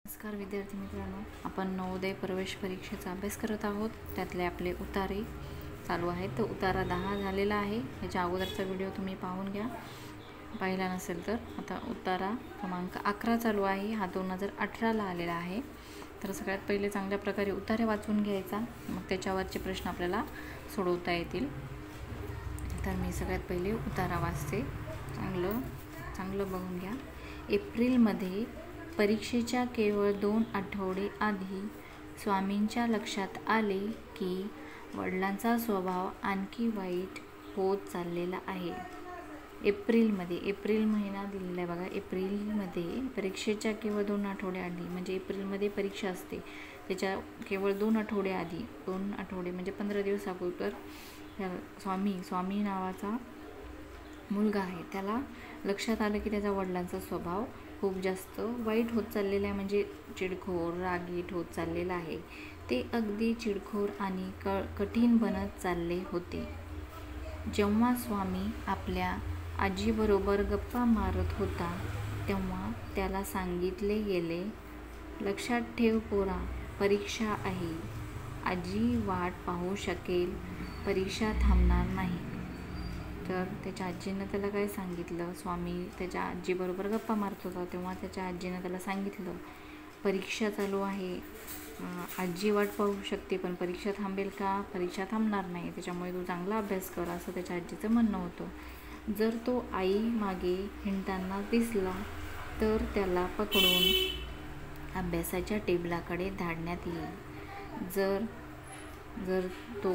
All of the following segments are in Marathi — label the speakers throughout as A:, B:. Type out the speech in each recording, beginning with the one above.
A: नमस्कार विद्यार्थी मित्रांनो, आपण नवोदय प्रवेश परीक्षेचा अभ्यास करत आहोत. त्यातले आपले उतारे चालू आहेत. तर उतारा 10 झालेला आहे. याच्या अगोदरचा व्हिडिओ तुम्ही पाहून घ्या, पाहिला नसेल तर. आता उतारा क्रमांक 11 चालू आहे. हा 2018ला आलेला आहे. तर सगळ्यात पहिले चांगल्या प्रकारे उतारे वाचून घ्यायचा, मग त्याच्यावरचे प्रश्न आपल्याला सोडवता येतील. तर मी सगळ्यात पहिले उतारा वाचते. चांगलं बघून घ्या. एप्रिलमध्ये परीक्षेच्या केवळ 2 आठवडे आधी स्वामींच्या लक्षात आले की वडिलांचा स्वभाव आणखी वाईट होत चाललेला आहे. एप्रिलमध्ये, एप्रिल महिना दिलेला आहे बघा. एप्रिलमध्ये परीक्षेच्या केवळ 2 आठवडे आधी, म्हणजे एप्रिलमध्ये परीक्षा असते त्याच्या केवळ 2 आठवडे आधी, 2 आठवडे म्हणजे 15 दिवस अगोदर स्वामी नावाचा मुलगा आहे, त्याला लक्षात आलं की त्याच्या वडिलांचा स्वभाव खूप जास्त वाईट होत चाललेला आहे, म्हणजे चिडखोर, रागीट होत चाललेला आहे. ते अगदी चिडखोर आणि कठीण बनत चालले होते. जेव्हा स्वामी आपल्या आजीबरोबर गप्पा मारत होता तेव्हा त्याला सांगितले गेले, लक्षात ठेव पोरा, परीक्षा आहे. आजी वाट पाहू शकेल, परीक्षा थांबणार नाही. तर त्याच्या आजीनं त्याला काय सांगितलं? स्वामी त्याच्या आजीबरोबर गप्पा मारत होता तेव्हा त्याच्या आजीनं त्याला सांगितलं, परीक्षा चालू आहे, आजी वाट पाहू शकते पण परीक्षा थांबेल का? परीक्षा थांबणार नाही, त्याच्यामुळे तू चांगला अभ्यास कर, असं त्याच्या आजीचं म्हणणं होतं. जर तो आई मागे हिंडताना दिसला तर त्याला पकडून अभ्यासाच्या टेबलाकडे धाडण्यात येईल. जर तो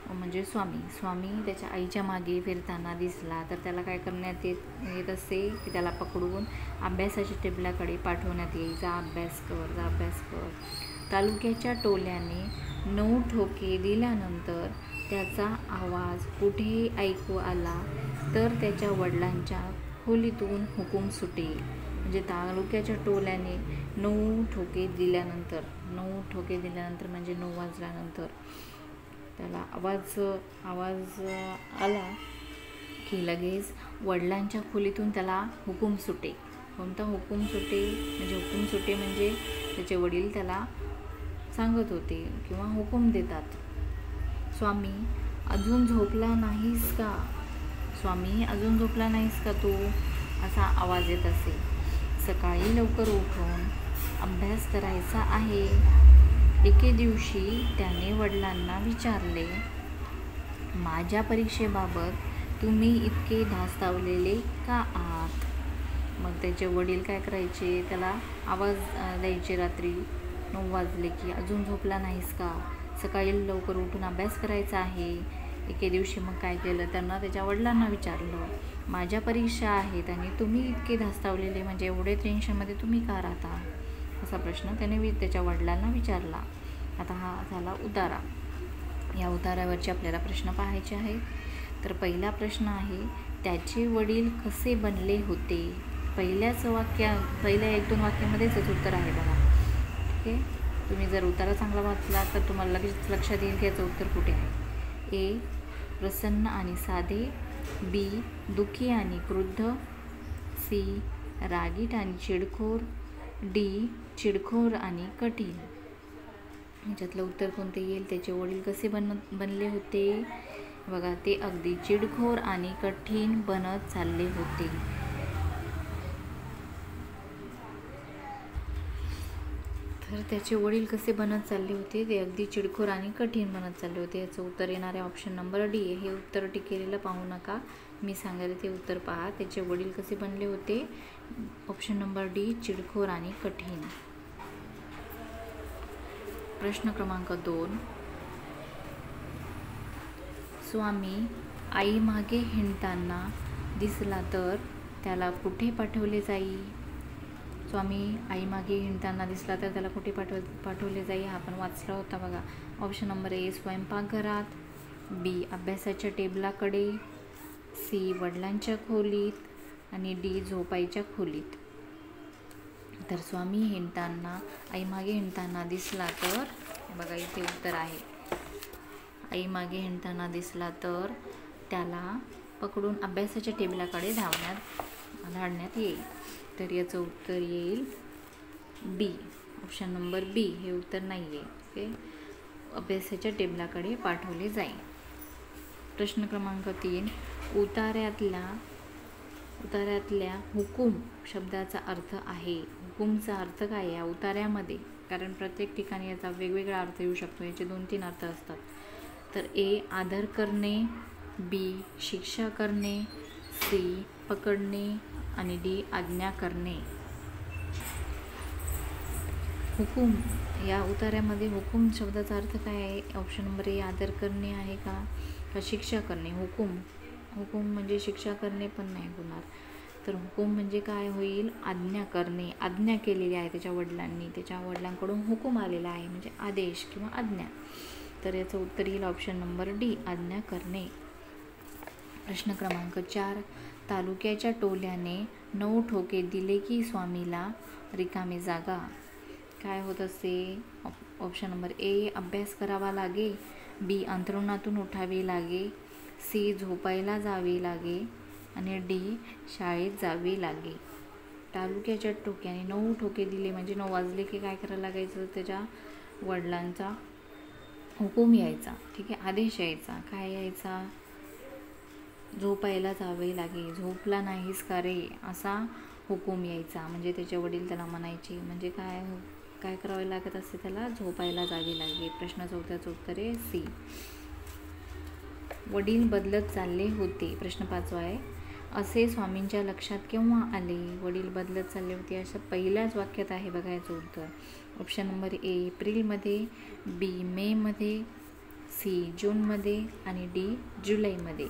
A: म्हणजे स्वामी त्याच्या आईच्या मागे फिरताना दिसला तर त्याला काय करण्यात येत असे की त्याला पकडून अभ्यासाच्या टेबलाकडे पाठवण्यात येईल. जा अभ्यास कर. तालुक्याच्या टोल्याने 9 ठोके दिल्यानंतर त्याचा आवाज कुठेही ऐकू आला तर त्याच्या वडिलांच्या खोलीतून हुकूम सुटेल. म्हणजे तालुक्याच्या टोल्याने 9 ठोके दिल्यानंतर म्हणजे 9 वाजल्यानंतर त्याला आवाज आला की लगेच वडिलांच्या खोलीतून त्याला हुकूम सुटे. कोणता हुकूम सुटे? म्हणजे त्याचे वडील त्याला सांगत होते किंवा हुकूम देतात, स्वामी अजून झोपला नाहीस का तू? असा आवाज येत असे. सकाळी लवकर उठून अभ्यास करायचा आहे. एके दिवशी त्याने वडिलांना विचारले, माझ्या परीक्षेबाबत तुम्ही इतके धास्तावलेले का आहात? मग त्याचे वडील काय करायचे? त्याला आवाज द्यायचे रात्री 9 वाजले की, अजून झोपला नाहीस का? सकाळी लवकर उठून अभ्यास करायचा आहे. एके दिवशी मग काय केलं? त्यांना त्याच्या वडिलांना विचारलं, माझ्या परीक्षा आहेत आणि तुम्ही इतके धास्तावलेले, म्हणजे एवढे टेन्शनमध्ये तुम्ही का राहता? असा प्रश्न त्याने त्याच्या वडिलांना विचारला. आता हा झाला उतारा. या उतारावरचे आपल्याला प्रश्न पाहायचे आहेत. तर पहिला प्रश्न आहे, त्याचे वडील कसे बनले होते? पहिल्या 1-2 वाक्यामध्येच उत्तर आहे बघा. ठीक आहे. तुम्ही जर उतारा चांगला वाचला तर तुम्हाला लगेच लक्षात येईल की याचं उत्तर कुठे आहे. ए, प्रसन्न आणि साधे. बी, दुःखी आणि क्रुद्ध. सी, रागीट आणि चिडखोर. डी, चिडखोर आणि कठीण. ह्याच्यातलं उत्तर कोणते येईल? त्याचे वडील कसे बनले होते? बघा, ते अगदी चिडखोर आणि कठीण बनत चालले होते. तर त्याचे वडील कसे बनत चालले होते? ते अगदी चिडखोर आणि कठीण बनत चालले होते. याचं उत्तर येणार आहे ऑप्शन नंबर डी. हे उत्तर टिकेलेलं पाहू नका, मी सांगायला ते उत्तर पहा. त्याचे वडील कसे बनले होते? ऑप्शन नंबर डी, चिडखोर आणि कठीण. प्रश्न क्रमांक 2, स्वामी आई मागे हिंडताना दिसला तर त्याला कुठे पाठवले जाईल? स्वामी आई मागे हिंडताना दिसला तर त्याला कुठे पाठवले जाईल? हा आपण वाचला होता बघा. ऑप्शन नंबर ए, स्वयंपाकघरात. बी, अभ्यासाच्या टेबलाकडे. सी, वडिलांच्या खोलीत. आणि डी, झोपायच्या खोलीत. तर स्वामी आई मागे हिंडताना दिसला तर, बघा इथे उत्तर आहे, आई मागे हिंडताना दिसला तर त्याला पकडून अभ्यासाच्या टेबलाकडे धाडण्यात येईल. तर याचं उत्तर येईल बी, ऑप्शन नंबर बी हे उत्तर नाही आहे. ओके, अभ्यासाच्या टेबलाकडे पाठवले जाईल. प्रश्न क्रमांक 3, उतार्यातल्या हुकूम शब्दाचा अर्थ आहे. हुकूमचा अर्थ काय या उतार्यामध्ये, कारण प्रत्येक ठिकाणी याचा वेगवेगळा अर्थ येऊ शकतो. याचे 2-3 अर्थ असतात. तर ए आदर करणे, बी शिक्षा करणे, सी पकडणे आणि डी आज्ञा करणे. हुकूम या उतार्यामध्ये हुकूम शब्दाचा अर्थ काय आहे? ऑप्शन नंबर ए आदर करणे आहे का शिक्षा करणे? हुकूम म्हणजे शिक्षा करणे पण नाही होणार. तर हुकूम म्हणजे काय होईल? आज्ञा करणे. आज्ञा केलेली आहे त्याच्या वडिलांकडून हुकूम आलेला आहे, म्हणजे आदेश किंवा आज्ञा. तर याचं उत्तर येईल ऑप्शन नंबर डी आज्ञा करणे. प्रश्न क्रमांक 4, तालुक्याच्या टोल्याने 9 ठोके दिले की स्वामीला रिकामी जागा. काय होत असते? ऑप्शन नंबर ए अभ्यास करावा लागे, बी अंथरुणातून उठावे लागे, सी झोपायला जावे लागे आणि डी शाळेत जावे लागे. तालुक्याच्या टोक्याने 9 ठोके दिले म्हणजे 9 वाजले की काय करायला लागायचं? त्याच्या वडिलांचा हुकूम यायचा. ठीक आहे, आदेश यायचा. काय यायचा? झोपायला जावे लागे, झोपला नाहीस का रे, असा हुकूम यायचा. म्हणजे त्याचे वडील त्याला म्हणायचे. म्हणजे काय करावे लागत असते त्याला? झोपायला जावे लागे. प्रश्न 4चं उत्तर आहे सी. वडील बदलत चालले होते. प्रश्न 5 आहे, असे स्वामींच्या लक्षात केव्हा आले? वडील बदलत चालले होते अशा पहिल्याच वाक्यात आहे बघा याचं उत्तर. ऑप्शन नंबर ए एप्रिलमध्ये, बी मेमध्ये, सी जूनमध्ये आणि डी जुलैमध्ये.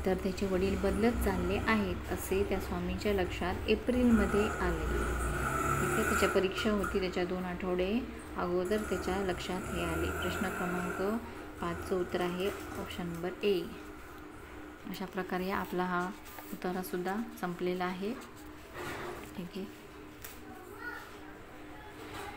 A: तर त्याचे वडील बदलत चालले आहेत असे त्या स्वामींच्या लक्षात एप्रिलमध्ये आले. ठीक आहे, त्याच्या परीक्षा होती त्याच्या 2 आठवडे अगोदर त्याच्या लक्षात हे आले. प्रश्न क्रमांक 5चं उत्तर आहे ऑप्शन नंबर ए. अशा प्रकारे आपला हा उतारासुद्धा संपलेला आहे. ठीक आहे.